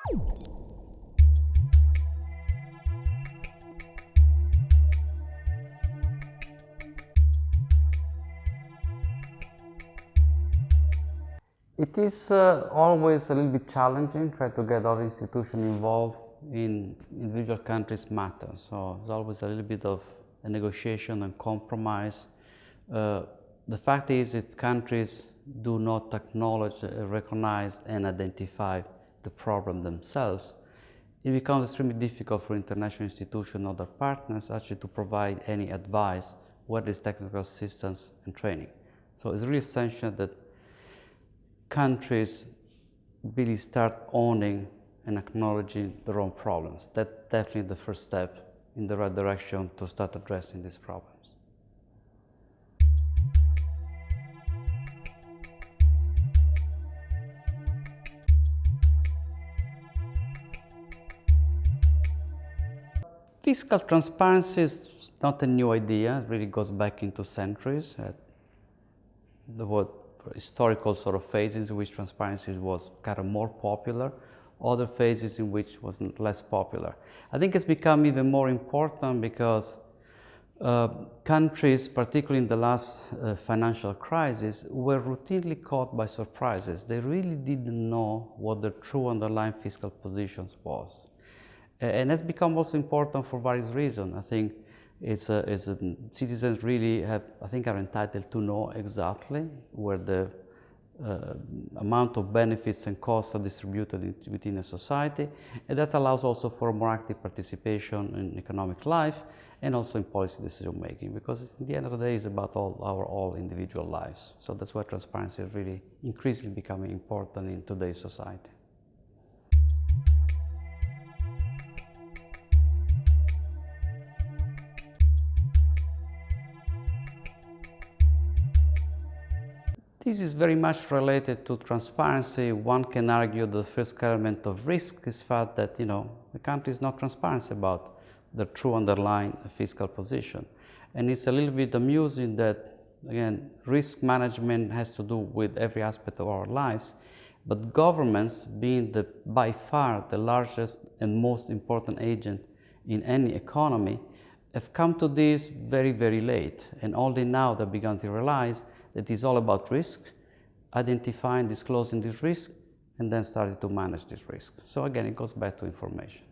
It is always a little bit challenging try to get all institutions involved in individual countries' matters. So it's always a little bit of a negotiation and compromise. The fact is, if countries do not acknowledge, recognize, and identify the problem themselves, it becomes extremely difficult for international institutions and other partners actually to provide any advice, whether it's technical assistance and training. So it's really essential that countries really start owning and acknowledging their own problems. That's definitely the first step in the right direction to start addressing these problems. Fiscal transparency is not a new idea. It really goes back into centuries. There were historical sort of phases in which transparency was kind of more popular, other phases in which it was less popular. I think it's become even more important because countries, particularly in the last financial crisis, were routinely caught by surprises. They really didn't know what their true underlying fiscal positions was. And that's become also important for various reasons. I think citizens really are entitled to know exactly where the amount of benefits and costs are distributed within a society, and that allows also for more active participation in economic life and also in policy decision making, because at the end of the day it's about all individual lives. So that's why transparency is really increasingly becoming important in today's society. This is very much related to transparency. One can argue that the first element of risk is the fact that the country is not transparent about the true underlying fiscal position. And it's a little bit amusing that, again, risk management has to do with every aspect of our lives, but governments, being by far the largest and most important agent in any economy, have come to this very, very late. And only now they've begun to realize that it's all about risk, identifying, disclosing this risk, and then starting to manage this risk. So again, it goes back to information.